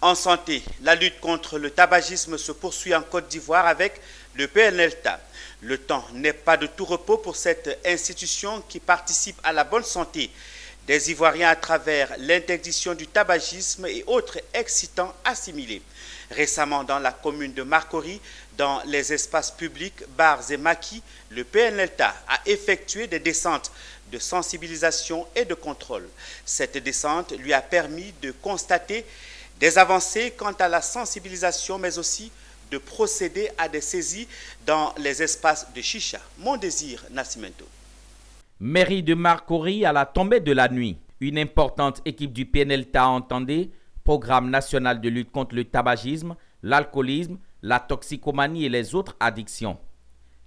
En santé, la lutte contre le tabagisme se poursuit en Côte d'Ivoire avec le PNLTA. Le temps n'est pas de tout repos pour cette institution qui participe à la bonne santé des Ivoiriens à travers l'interdiction du tabagisme et autres excitants assimilés. Récemment, dans la commune de Marcory, dans les espaces publics, bars et maquis, le PNLTA a effectué des descentes de sensibilisation et de contrôle. Cette descente lui a permis de constater des avancées quant à la sensibilisation, mais aussi de procéder à des saisies dans les espaces de chicha. Mon désir, Nascimento. Mairie de Marcory à la tombée de la nuit. Une importante équipe du PNLTA entendait Programme national de lutte contre le tabagisme, l'alcoolisme, la toxicomanie et les autres addictions.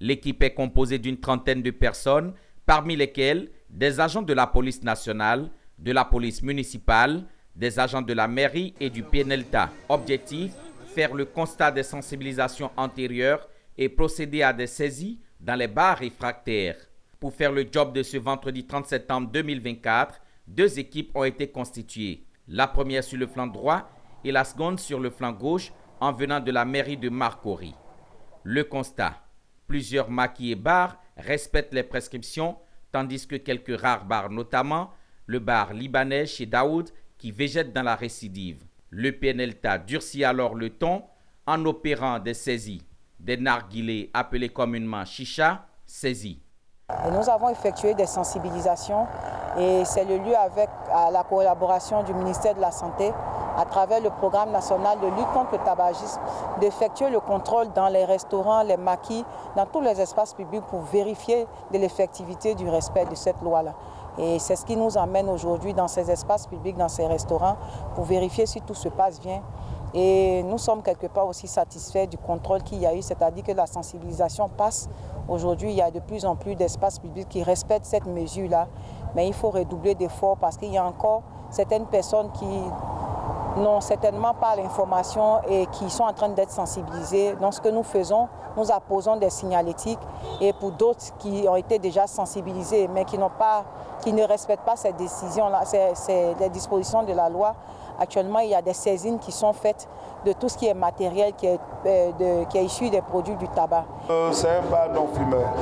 L'équipe est composée d'une trentaine de personnes, parmi lesquelles des agents de la police nationale, de la police municipale, des agents de la mairie et du PNLTA. Objectif, faire le constat des sensibilisations antérieures et procéder à des saisies dans les bars réfractaires. Pour faire le job de ce vendredi 30 septembre 2024, deux équipes ont été constituées. La première sur le flanc droit et la seconde sur le flanc gauche en venant de la mairie de Marcory. Le constat, plusieurs maquis et bars respectent les prescriptions, tandis que quelques rares bars, notamment le bar libanais chez Daoud, qui végète dans la récidive. Le PNLTA durcit alors le ton en opérant des saisies, des narguilés appelés communément chicha, saisis. Et nous avons effectué des sensibilisations et c'est le lieu avec la collaboration du ministère de la Santé à travers le programme national de lutte contre le tabagisme d'effectuer le contrôle dans les restaurants, les maquis, dans tous les espaces publics pour vérifier de l'effectivité du respect de cette loi-là. Et c'est ce qui nous amène aujourd'hui dans ces espaces publics, dans ces restaurants, pour vérifier si tout se passe bien. Et nous sommes quelque part aussi satisfaits du contrôle qu'il y a eu, c'est-à-dire que la sensibilisation passe. Aujourd'hui, il y a de plus en plus d'espaces publics qui respectent cette mesure-là. Mais il faut redoubler d'efforts parce qu'il y a encore certaines personnes qui n'ont certainement pas l'information et qui sont en train d'être sensibilisées. Donc ce que nous faisons, nous apposons des signalétiques et pour d'autres qui ont été déjà sensibilisés mais qui ne respectent pas ces décisions-là, les dispositions de la loi, actuellement il y a des saisines qui sont faites de tout ce qui est matériel qui est issu des produits du tabac. C'est un bar non fumeur.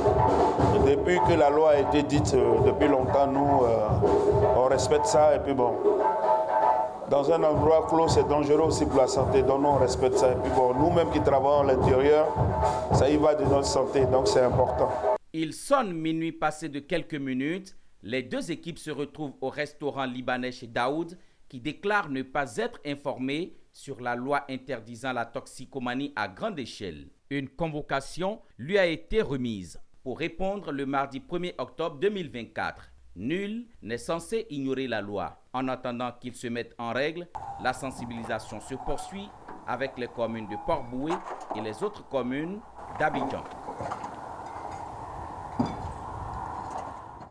Depuis que la loi a été dite, depuis longtemps, nous on respecte ça et puis bon. Dans un endroit clos, c'est dangereux aussi pour la santé, donc nous on respecte ça. Et puis bon, nous-mêmes qui travaillons à l'intérieur, ça y va de notre santé, donc c'est important. Il sonne minuit passé de quelques minutes. Les deux équipes se retrouvent au restaurant libanais chez Daoud, qui déclare ne pas être informé sur la loi interdisant la toxicomanie à grande échelle. Une convocation lui a été remise pour répondre le mardi 1er octobre 2024. Nul n'est censé ignorer la loi. En attendant qu'ils se mettent en règle, la sensibilisation se poursuit avec les communes de Port-Boué et les autres communes d'Abidjan.